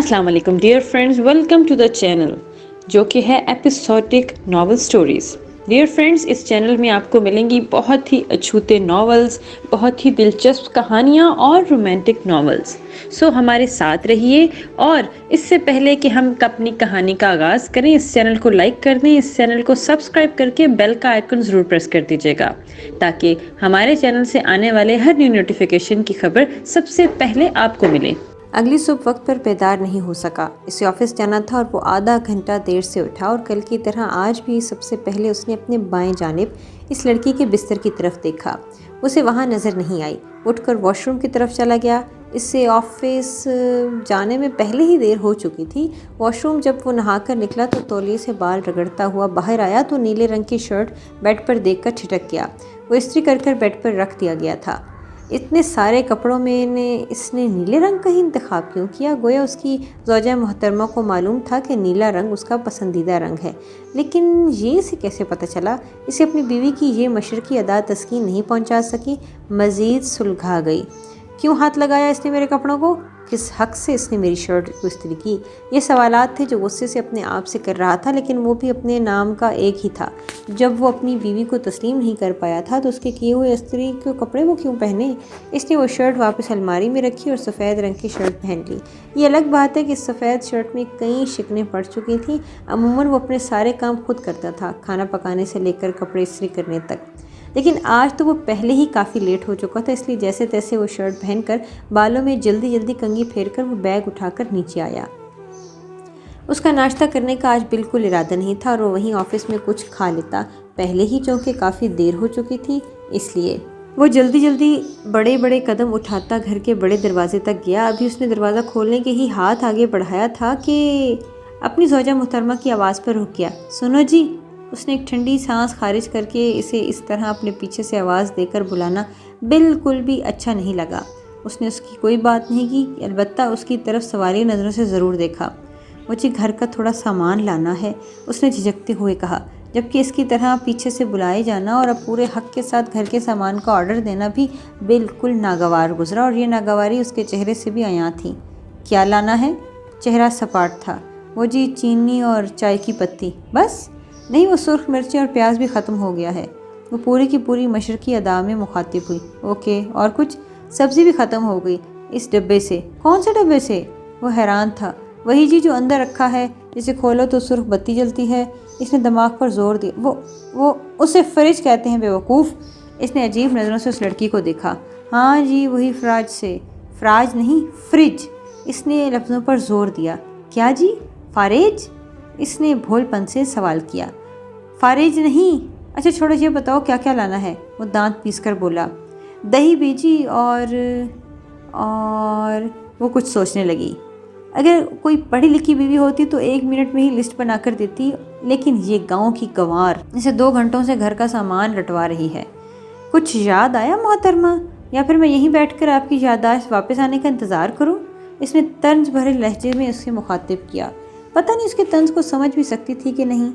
السلام علیکم dear friends, welcome to the channel جو کہ ہے episodic novel stories. Dear friends, اس چینل میں آپ کو ملیں گی بہت ہی اچھوتے ناولز، بہت ہی دلچسپ کہانیاں اور رومانٹک ناولز۔ سو ہمارے ساتھ رہیے، اور اس سے پہلے کہ ہم اپنی کہانی کا آغاز کریں، اس چینل کو لائک کر دیں، اس چینل کو سبسکرائب کر کے بیل کا آئیکن ضرور پریس کر دیجیے گا تاکہ ہمارے چینل سے آنے والے ہر نیو نوٹیفیکیشن کی خبر سب سے پہلے آپ کو ملے۔ اگلی صبح وقت پر بیدار نہیں ہو سکا۔ اسے آفس جانا تھا اور وہ آدھا گھنٹہ دیر سے اٹھا، اور کل کی طرح آج بھی سب سے پہلے اس نے اپنے بائیں جانب اس لڑکی کے بستر کی طرف دیکھا۔ اسے وہاں نظر نہیں آئی۔ اٹھ کر واش روم کی طرف چلا گیا۔ اس سے آفس جانے میں پہلے ہی دیر ہو چکی تھی۔ واش روم جب وہ نہا کر نکلا تو تولیے سے بال رگڑتا ہوا باہر آیا تو نیلے رنگ کی شرٹ بیڈ پر دیکھ کر ٹھٹک گیا۔ وہ استری کر بیڈ پر رکھ دیا گیا تھا۔ اتنے سارے کپڑوں میں اس نے نیلے رنگ کا ہی انتخاب کیوں کیا؟ گویا اس کی زوجہ محترمہ کو معلوم تھا کہ نیلا رنگ اس کا پسندیدہ رنگ ہے، لیکن یہ اسے کیسے پتہ چلا؟ اسے اپنی بیوی کی یہ مشرقی ادا تسکین نہیں پہنچا سکی، مزید سلجھا گئی۔ کیوں ہاتھ لگایا اس نے میرے کپڑوں کو؟ کس حق سے اس نے میری شرٹ کو استری کی؟ یہ سوالات تھے جو غصے سے اپنے آپ سے کر رہا تھا، لیکن وہ بھی اپنے نام کا ایک ہی تھا۔ جب وہ اپنی بیوی کو تسلیم نہیں کر پایا تھا تو اس کے کیے ہوئے استری کے کپڑے وہ کیوں پہنے؟ اس نے وہ شرٹ واپس الماری میں رکھی اور سفید رنگ کی شرٹ پہن لی۔ یہ الگ بات ہے کہ اس سفید شرٹ میں کئی شکنیں پڑ چکی تھیں۔ عموماً وہ اپنے سارے کام خود کرتا تھا، کھانا پکانے سے لے کر کپڑے استری کرنے تک، لیکن آج تو وہ پہلے ہی کافی لیٹ ہو چکا تھا، اس لیے جیسے تیسے وہ شرٹ پہن کر بالوں میں جلدی کنگھی پھیر کر وہ بیگ اٹھا کر نیچے آیا۔ اس کا ناشتہ کرنے کا آج بالکل ارادہ نہیں تھا اور وہ وہیں آفس میں کچھ کھا لیتا پہلے ہی، چونکہ کافی دیر ہو چکی تھی اس لیے۔ وہ جلدی بڑے قدم اٹھاتا گھر کے بڑے دروازے تک گیا۔ ابھی اس نے دروازہ کھولنے کے ہی ہاتھ آگے بڑھایا تھا کہ اپنی زوجہ محترمہ کی آواز پر رک گیا۔ سنو جی! اس نے ایک ٹھنڈی سانس خارج کر کے اسے اس طرح اپنے پیچھے سے آواز دے کر بلانا بالکل بھی اچھا نہیں لگا۔ اس نے اس کی کوئی بات نہیں کی، البتہ اس کی طرف سوالیہ نظروں سے ضرور دیکھا۔ مجھے گھر کا تھوڑا سامان لانا ہے، اس نے جھجکتے ہوئے کہا، جبکہ اس کی طرح پیچھے سے بلائے جانا اور اب پورے حق کے ساتھ گھر کے سامان کا آرڈر دینا بھی بالکل ناگوار گزرا، اور یہ ناگواری اس کے چہرے سے بھی عیاں تھی۔ کیا لانا ہے؟ چہرہ سپاٹ تھا۔ وہ جی چینی اور چائے کی پتی، بس؟ نہیں، وہ سرخ مرچیں اور پیاز بھی ختم ہو گیا ہے۔ وہ پوری کی پوری مشرقی ادا میں مخاطب ہوئی۔ اوکے، اور کچھ؟ سبزی بھی ختم ہو گئی۔ اس ڈبے سے؟ کون سے ڈبے سے؟ وہ حیران تھا۔ وہی جی جو اندر رکھا ہے، جسے کھولو تو سرخ بتی جلتی ہے۔ اس نے دماغ پر زور دیا۔ وہ اسے فریج کہتے ہیں، بے وقوف! اس نے عجیب نظروں سے اس لڑکی کو دیکھا۔ ہاں جی، وہی فراج سے۔ فراج نہیں، فریج! اس نے لفظوں پر زور دیا۔ کیا جی؟ فاریج؟ اس نے بھول پن سے سوال کیا۔ فاریج نہیں؟ اچھا چھوڑو، یہ بتاؤ کیا کیا لانا ہے؟ وہ دانت پیس کر بولا۔ دہی بیجی اور وہ کچھ سوچنے لگی۔ اگر کوئی پڑھی لکھی بیوی ہوتی تو 1 منٹ میں ہی لسٹ بنا کر دیتی، لیکن یہ گاؤں کی گنوار اسے 2 گھنٹوں سے گھر کا سامان لٹوا رہی ہے۔ کچھ یاد آیا محترمہ؟ یا پھر میں یہیں بیٹھ کر آپ کی یادداشت واپس آنے کا انتظار کروں؟ اس نے طنز بھرے لہجے میں اس سے مخاطب کیا۔ پتہ نہیں اس کے طنز کو سمجھ بھی سکتی تھی کہ نہیں۔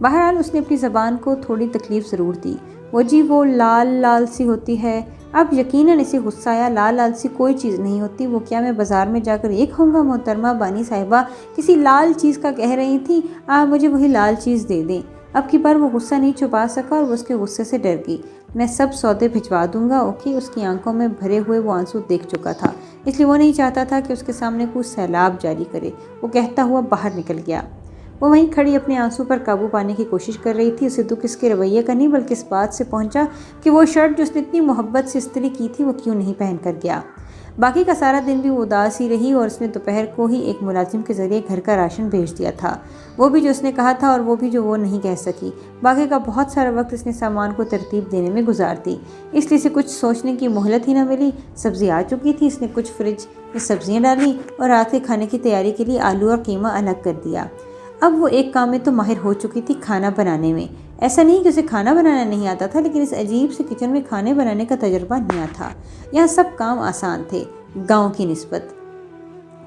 بہرحال اس نے اپنی زبان کو تھوڑی تکلیف ضرور دی۔ وہ جی وہ لال سی ہوتی ہے۔ اب یقیناً اسے غصہ آیا۔ لال سی کوئی چیز نہیں ہوتی۔ وہ کیا میں بازار میں جا کر یہ کہوں گا محترمہ بانی صاحبہ کسی لال چیز کا کہہ رہی تھی، آپ مجھے وہی لال چیز دے دیں؟ اب کی بار وہ غصہ نہیں چھپا سکا اور وہ اس کے غصے سے ڈر گئی۔ میں سب سودے بھجوا دوں گا، اوکے؟ اس کی آنکھوں میں بھرے ہوئے وہ آنسو دیکھ چکا تھا، اس لیے وہ نہیں چاہتا تھا کہ اس کے سامنے کوئی سیلاب جاری کرے۔ وہ کہتا ہوا باہر نکل گیا۔ وہ وہیں کھڑی اپنے آنسو پر قابو پانے کی کوشش کر رہی تھی۔ اسے دکھ اس کے رویے کا نہیں بلکہ اس بات سے پہنچا کہ وہ شرٹ جو اس نے اتنی محبت سے استری کی تھی وہ کیوں نہیں پہن کر گیا۔ باقی کا سارا دن بھی وہ اداس ہی رہی اور اس نے دوپہر کو ہی ایک ملازم کے ذریعے گھر کا راشن بھیج دیا تھا، وہ بھی جو اس نے کہا تھا اور وہ بھی جو وہ نہیں کہہ سکی۔ باقی کا بہت سارا وقت اس نے سامان کو ترتیب دینے میں گزار دی، اس لیے اسے کچھ سوچنے کی مہلت ہی نہ ملی۔ سبزی آ چکی تھی، اس نے کچھ فریج میں سبزیاں ڈالی اور رات کے کھانے کی تیاری کے لیے آلو اور قیمہ الگ کر دیا۔ اب وہ ایک کام میں تو ماہر ہو چکی تھی، کھانا بنانے میں۔ ایسا نہیں کہ اسے کھانا بنانا نہیں آتا تھا، لیکن اس عجیب سے کچن میں کھانے بنانے کا تجربہ نیا تھا۔ یہاں سب کام آسان تھے گاؤں کی نسبت۔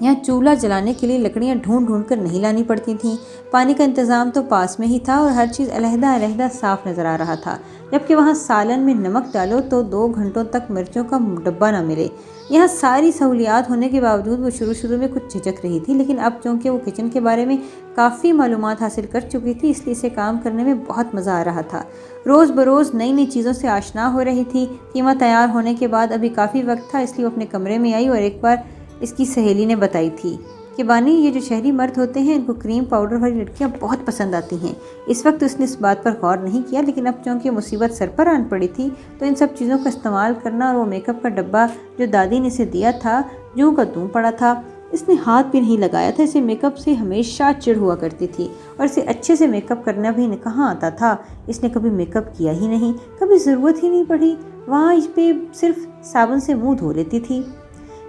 یہاں چولہا جلانے کے لیے لکڑیاں ڈھونڈ ڈھونڈ کر نہیں لانی پڑتی تھیں۔ پانی کا انتظام تو پاس میں ہی تھا اور ہر چیز علیحدہ علیحدہ صاف نظر آ رہا تھا، جبکہ وہاں سالن میں نمک ڈالو تو 2 گھنٹوں تک مرچوں کا ڈبہ نہ ملے۔ یہاں ساری سہولیات ہونے کے باوجود وہ شروع میں کچھ جھجک رہی تھی، لیکن اب چونکہ وہ کچن کے بارے میں کافی معلومات حاصل کر چکی تھی، اس لیے اسے کام کرنے میں بہت مزہ آ رہا تھا۔ روز بروز نئی نئی چیزوں سے آشنا ہو رہی تھی۔ قیمہ تیار ہونے کے بعد ابھی کافی وقت تھا، اس لیے وہ اپنے کمرے میں آئی اور ایک بار اس کی سہیلی نے بتائی تھی کہ بانی، یہ جو شہری مرد ہوتے ہیں ان کو کریم پاؤڈر والی لڑکیاں بہت پسند آتی ہیں۔ اس وقت اس نے اس بات پر غور نہیں کیا، لیکن اب چونکہ مصیبت سر پر آن پڑی تھی تو ان سب چیزوں کا استعمال کرنا اور وہ میک اپ کا ڈبہ جو دادی نے اسے دیا تھا جوں کا توں پڑا تھا۔ اس نے ہاتھ بھی نہیں لگایا تھا۔ اسے میک اپ سے ہمیشہ چڑ ہوا کرتی تھی اور اسے اچھے سے میک اپ کرنا بھی کہاں آتا تھا۔ اس نے کبھی میک اپ کیا ہی نہیں، کبھی ضرورت ہی نہیں پڑی، وہاں اس پہ صرف صابن سے منہ دھو لیتی تھی۔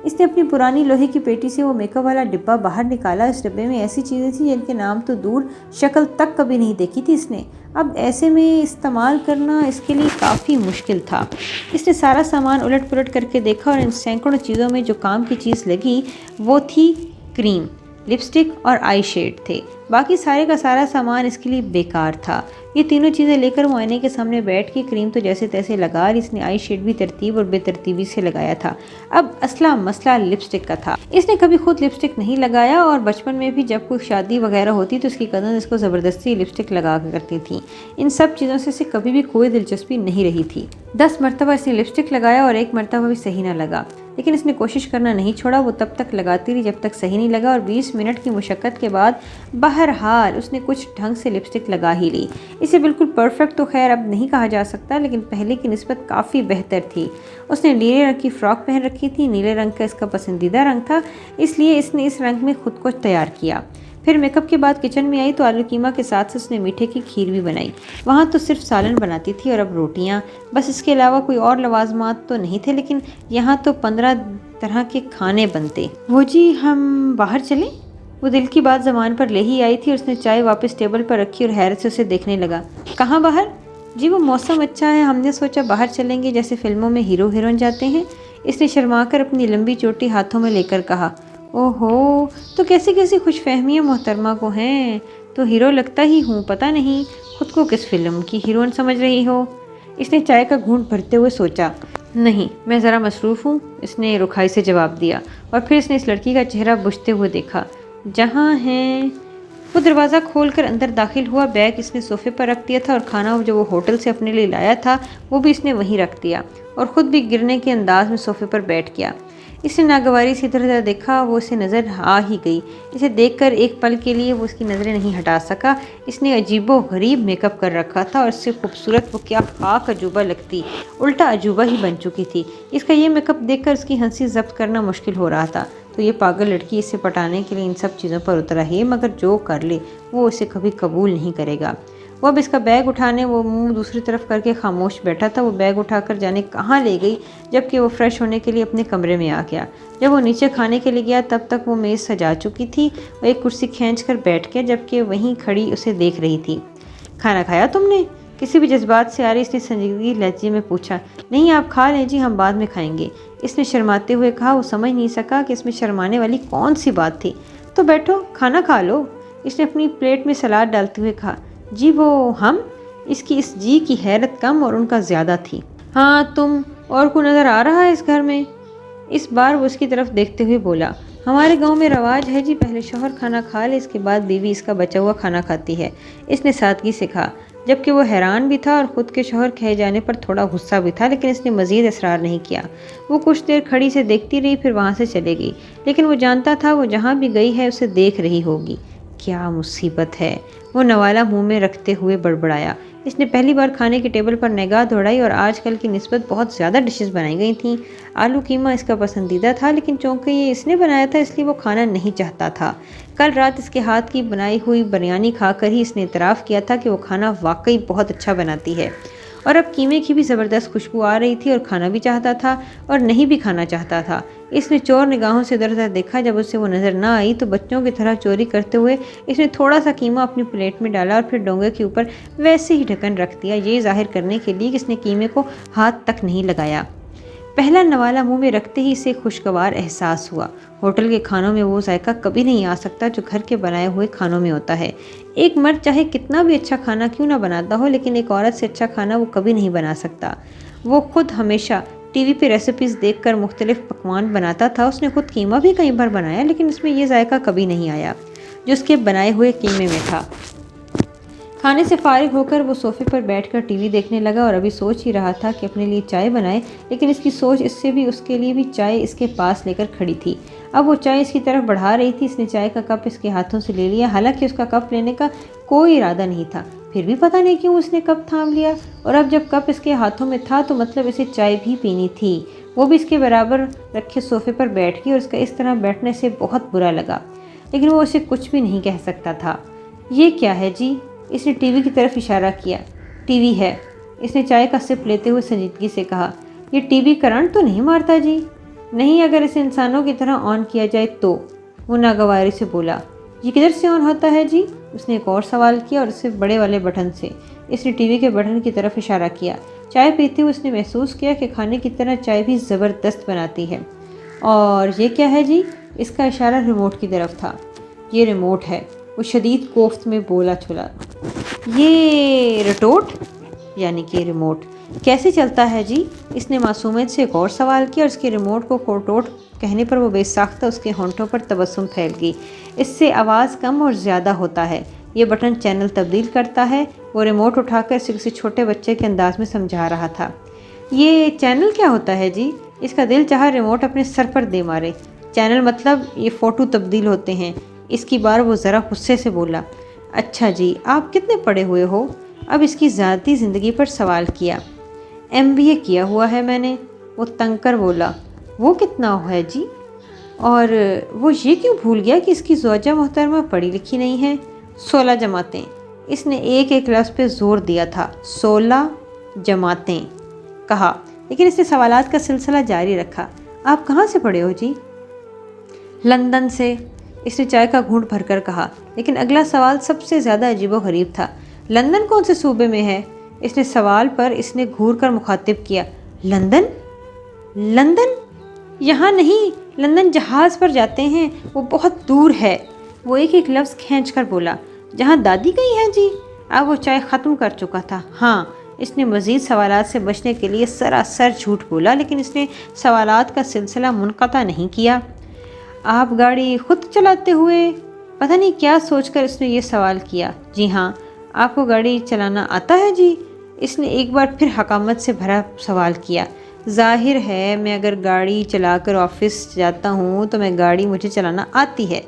اس نے اپنی پرانی لوہے کی پیٹی سے وہ میک اپ والا ڈبہ باہر نکالا۔ اس ڈبے میں ایسی چیزیں تھیں جن کے نام تو دور، شکل تک کبھی نہیں دیکھی تھی اس نے۔ اب ایسے میں استعمال کرنا اس کے لیے کافی مشکل تھا۔ اس نے سارا سامان الٹ پلٹ کر کے دیکھا اور ان سینکڑوں چیزوں میں جو کام کی چیز لگی وہ تھی کریم، لپسٹک اور آئی شیڈ تھے۔ باقی سارے کا سارا سامان اس کے لیے بیکار تھا۔ یہ تینوں چیزیں لے کر وہ آئینے کے سامنے بیٹھ کے کریم تو جیسے تیسے لگا لی۔ اس نے آئی شیڈ بھی ترتیب اور بے ترتیبی سے لگایا تھا۔ اب اصلا مسئلہ لپسٹک کا تھا۔ اس نے کبھی خود لپسٹک نہیں لگایا اور بچپن میں بھی جب کوئی شادی وغیرہ ہوتی تو اس کی کزن اس کو زبردستی لپسٹک لگا کرتی تھی۔ ان سب چیزوں سے اسے کبھی بھی کوئی دلچسپی نہیں رہی تھی۔ 10 مرتبہ اس نے لپسٹک لگایا اور 1 مرتبہ بھی صحیح نہ لگا، لیکن اس نے کوشش کرنا نہیں چھوڑا۔ وہ تب تک لگاتی رہی جب تک صحیح نہیں لگا اور 20 منٹ کی مشقت کے بعد بہرحال اس نے کچھ ڈھنگ سے لپسٹک لگا ہی لی۔ اسے بالکل پرفیکٹ تو خیر اب نہیں کہا جا سکتا، لیکن پہلے کی نسبت کافی بہتر تھی۔ اس نے نیلے رنگ کی فراک پہن رکھی تھی۔ نیلے رنگ کا اس کا پسندیدہ رنگ تھا، اس لیے اس نے اس رنگ میں خود کو تیار کیا۔ پھر میک اپ کے بعد کچن میں آئی تو آلو قیمہ کے ساتھ اس نے میٹھے کی کھیر بھی بنائی۔ وہاں تو صرف سالن بناتی تھی اور اب روٹیاں، بس اس کے علاوہ کوئی اور لوازمات تو نہیں تھے، لیکن یہاں تو 15 طرح کے کھانے بنتے۔ وہ جی ہم باہر چلیں؟ وہ دل کی بات زبان پر لے ہی آئی تھی اور اس نے چائے واپس ٹیبل پر رکھی اور حیرت سے اسے دیکھنے لگا۔ کہاں باہر؟ جی وہ موسم اچھا ہے، ہم نے سوچا باہر چلیں گے جیسے فلموں میں ہیرو ہیروئن جاتے ہیں۔ اس نے شرما کر اپنی لمبی چوٹی ہاتھوں میں لے کر کہا۔ اوہو، تو کیسی کیسی خوش فہمیاں محترمہ کو ہیں، تو ہیرو لگتا ہی ہوں، پتہ نہیں خود کو کس فلم کی ہیروئن سمجھ رہی ہو۔ اس نے چائے کا گھونٹ بھرتے ہوئے سوچا۔ نہیں، میں ذرا مصروف ہوں، اس نے رکھائی سے جواب دیا اور پھر اس نے اس لڑکی کا چہرہ بجھتے ہوئے دیکھا۔ جہاں ہیں؟ وہ دروازہ کھول کر اندر داخل ہوا۔ بیگ اس نے صوفے پر رکھ دیا تھا اور کھانا جو وہ ہوٹل سے اپنے لیے لایا تھا وہ بھی اس نے وہیں رکھ دیا اور خود بھی گرنے کے انداز میں صوفے پر بیٹھ گیا۔ اس نے ناگواری سے ادھر ادھر دیکھا، وہ اسے نظر آ ہی گئی۔ اسے دیکھ کر ایک پل کے لیے وہ اس کی نظریں نہیں ہٹا سکا۔ اس نے عجیب و غریب میک اپ کر رکھا تھا اور اس سے خوبصورت وہ کیا پاک عجوبہ لگتی، الٹا عجوبہ ہی بن چکی تھی۔ اس کا یہ میک اپ دیکھ کر اس کی ہنسی ضبط کرنا مشکل ہو رہا تھا۔ تو یہ پاگل لڑکی اسے پٹانے کے لیے ان سب چیزوں پر اترا ہے، مگر جو کر لے وہ اسے کبھی قبول نہیں کرے گا۔ وہ اب اس کا بیگ اٹھانے وہ منہ دوسری طرف کر کے خاموش بیٹھا تھا۔ وہ بیگ اٹھا کر جانے کہاں لے گئی، جبکہ وہ فریش ہونے کے لیے اپنے کمرے میں آ گیا۔ جب وہ نیچے کھانے کے لیے گیا تب تک وہ میز سجا چکی تھی۔ وہ ایک کرسی کھینچ کر بیٹھ گیا جبکہ وہیں کھڑی اسے دیکھ رہی تھی۔ کھانا کھایا تم نے؟ کسی بھی جذبات سے آ رہی اس نے سنجیدگی لہجے میں پوچھا۔ نہیں، آپ کھا لیں جی، ہم بعد میں کھائیں گے، اس نے شرماتے ہوئے کہا۔ وہ سمجھ نہیں سکا کہ اس میں شرمانے والی کون سی بات تھی۔ تو بیٹھو کھانا کھا لو، اس نے اپنی پلیٹ میں سلاد ڈالتے ہوئے کہا۔ جی وہ ہم؟ اس کی اس جی کی حیرت کم اور ان کا زیادہ تھی۔ ہاں تم، اور کو نظر آ رہا ہے اس گھر میں؟ اس بار وہ اس کی طرف دیکھتے ہوئے بولا۔ ہمارے گاؤں میں رواج ہے جی، پہلے شوہر کھانا کھا لے، اس کے بعد بیوی اس کا بچا ہوا کھانا کھاتی ہے، اس نے سادگی سے کہا، جبکہ وہ حیران بھی تھا اور خود کے شوہر کہے جانے پر تھوڑا غصہ بھی تھا، لیکن اس نے مزید اصرار نہیں کیا۔ وہ کچھ دیر کھڑی سے دیکھتی رہی، پھر وہاں سے چلے گئی، لیکن وہ جانتا تھا وہ جہاں بھی گئی ہے اسے دیکھ رہی ہوگی۔ کیا مصیبت ہے، وہ نوالا منہ میں رکھتے ہوئے بڑبڑایا۔ اس نے پہلی بار کھانے کی ٹیبل پر نگاہ دوڑائی اور آج کل کی نسبت بہت زیادہ ڈشز بنائی گئی تھیں۔ آلو قیمہ اس کا پسندیدہ تھا، لیکن چونکہ یہ اس نے بنایا تھا اس لیے وہ کھانا نہیں چاہتا تھا۔ کل رات اس کے ہاتھ کی بنائی ہوئی بریانی کھا کر ہی اس نے اعتراف کیا تھا کہ وہ کھانا واقعی بہت اچھا بناتی ہے، اور اب قیمے کی بھی زبردست خوشبو آ رہی تھی اور کھانا بھی چاہتا تھا اور نہیں بھی کھانا چاہتا تھا۔ اس نے چور نگاہوں سے ادھر ادھر دیکھا۔ جب اسے وہ نظر نہ آئی تو بچوں کی طرح چوری کرتے ہوئے اس نے تھوڑا سا قیمہ اپنی پلیٹ میں ڈالا اور پھر ڈونگے کے اوپر ویسے ہی ڈھکن رکھ دیا، یہ ظاہر کرنے کے لیے کہ اس نے قیمے کو ہاتھ تک نہیں لگایا۔ پہلا نوالا منہ میں رکھتے ہی اسے خوشگوار احساس ہوا۔ ہوٹل کے کھانوں میں وہ ذائقہ کبھی نہیں آ سکتا جو گھر کے بنائے ہوئے کھانوں میں ہوتا ہے۔ ایک مرد چاہے کتنا بھی اچھا کھانا کیوں نہ بناتا ہو، لیکن ایک عورت سے اچھا کھانا وہ کبھی نہیں بنا سکتا۔ وہ خود ہمیشہ ٹی وی پہ ریسیپیز دیکھ کر مختلف پکوان بناتا تھا۔ اس نے خود قیمہ بھی کئی بار بنایا، لیکن اس میں یہ ذائقہ کبھی نہیں آیا جو اس کے بنائے ہوئے قیمے میں تھا۔ کھانے سے فارغ ہو کر وہ صوفے پر بیٹھ کر ٹی وی دیکھنے لگا اور ابھی سوچ ہی رہا تھا کہ اپنے لیے چائے بنائے، لیکن اس کی سوچ اس سے بھی اس کے لیے بھی چائے اس کے پاس لے کر کھڑی تھی۔ اب وہ چائے اس کی طرف بڑھا رہی تھی۔ اس نے چائے کا کپ اس کے ہاتھوں سے لے لیا، حالانکہ اس کا کپ لینے کا کوئی ارادہ نہیں تھا، پھر بھی پتہ نہیں کیوں اس نے کپ تھام لیا، اور اب جب کپ اس کے ہاتھوں میں تھا تو مطلب اسے چائے بھی پینی تھی۔ وہ بھی اس کے برابر رکھے صوفے پر بیٹھ گئی اور اس کا اس طرح بیٹھنے سے بہت برا لگا، لیکن وہ اسے کچھ بھی نہیں کہہ سکتا تھا۔ یہ کیا ہے جی؟ اس نے ٹی وی کی طرف اشارہ کیا۔ ٹی وی ہے، اس نے چائے کا سپ لیتے ہوئے سنجیدگی سے کہا۔ یہ ٹی وی کرنٹ تو نہیں مارتا جی؟ نہیں، اگر اسے انسانوں کی طرح آن کیا جائے تو۔ وہ ناگواری سے بولا۔ یہ کدھر سے آن ہوتا ہے جی؟ اس نے ایک اور سوال کیا، اور اسے بڑے والے بٹن سے۔ اس نے ٹی وی کے بٹن کی طرف اشارہ کیا۔ چائے پیتے ہوئے اس نے محسوس کیا کہ کھانے کی طرح چائے بھی زبردست بناتی ہے۔ اور یہ کیا ہے جی؟ اس کا اشارہ ریموٹ کی طرف تھا۔ یہ ریموٹ ہے، وہ شدید کوفت میں بولا چھلا۔ یہ رٹوٹ یعنی کہ ریموٹ کیسے چلتا ہے جی؟ اس نے معصومیت سے ایک اور سوال کیا، اور اس کے ریموٹ کو کھوٹوٹ کہنے پر وہ بے ساختہ اس کے ہونٹوں پر تبسم پھیل گئی۔ اس سے آواز کم اور زیادہ ہوتا ہے، یہ بٹن چینل تبدیل کرتا ہے۔ وہ ریموٹ اٹھا کر اسے کسی چھوٹے بچے کے انداز میں سمجھا رہا تھا۔ یہ چینل کیا ہوتا ہے جی؟ اس کا دل چاہا ریموٹ اپنے سر پر دے مارے۔ چینل مطلب یہ فوٹو تبدیل ہوتے ہیں۔ اس کی بار وہ ذرا غصے سے بولا۔ اچھا جی، آپ کتنے پڑھے ہوئے ہو؟ اب اس کی ذاتی زندگی پر سوال کیا۔ MBA کیا ہوا ہے میں نے، وہ تنگ کر بولا۔ وہ کتنا ہے جی؟ اور وہ یہ کیوں بھول گیا کہ اس کی زوجہ محترمہ پڑھی لکھی نہیں ہے؟ 16 جماعتیں۔ اس نے ایک ایک لفظ پہ زور دیا تھا۔ 16 جماعتیں کہا، لیکن اس نے سوالات کا سلسلہ جاری رکھا۔ آپ کہاں سے پڑھے ہو جی؟ لندن سے، اس نے چائے کا گھونٹ بھر کر کہا، لیکن اگلا سوال سب سے زیادہ عجیب و غریب تھا۔ لندن کون سے صوبے میں ہے؟ اس نے سوال پر اس نے گھور کر مخاطب کیا۔ لندن؟ لندن یہاں نہیں، لندن جہاز پر جاتے ہیں، وہ بہت دور ہے۔ وہ ایک ایک لفظ کھینچ کر بولا۔ جہاں دادی گئی ہیں جی؟ اب وہ چائے ختم کر چکا تھا۔ ہاں، اس نے مزید سوالات سے بچنے کے لیے سراسر جھوٹ بولا، لیکن اس نے سوالات کا سلسلہ منقطع نہیں کیا۔ آپ گاڑی خود چلاتے ہوئے؟ پتہ نہیں کیا سوچ کر اس نے یہ سوال کیا۔ جی ہاں، آپ کو گاڑی چلانا آتا ہے جی؟ اس نے ایک بار پھر حقامت سے بھرا سوال کیا۔ ظاہر ہے، میں اگر گاڑی چلا کر آفس جاتا ہوں تو میں گاڑی مجھے چلانا آتی ہے۔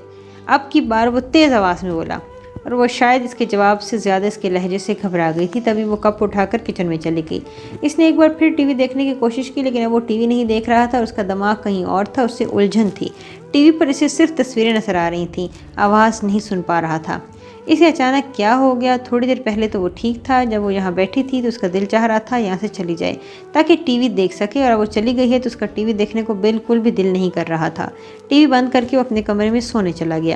اب کی بار وہ تیز آواز میں بولا، اور وہ شاید اس کے جواب سے زیادہ اس کے لہجے سے گھبرا گئی تھی، تبھی وہ کپ اٹھا کر کچن میں چلی گئی۔ اس نے ایک بار پھر ٹی وی دیکھنے کی کوشش کی، لیکن اب وہ ٹی وی نہیں دیکھ رہا تھا اور اس کا دماغ کہیں اور تھا۔ اس سے الجھن تھی۔ ٹی وی پر اسے صرف تصویریں نظر آ رہی تھیں، آواز نہیں سن پا رہا تھا۔ اسے اچانک کیا ہو گیا؟ تھوڑی دیر پہلے تو وہ ٹھیک تھا، جب وہ یہاں بیٹھی تھی تو اس کا دل چاہ رہا تھا یہاں سے چلی جائے تاکہ ٹی وی دیکھ سکے، اور اب وہ چلی گئی ہے تو اس کا ٹی وی دیکھنے کو بالکل بھی دل نہیں کر رہا تھا۔ ٹی وی بند کر کے وہ اپنے کمرے میں سونے چلا گیا۔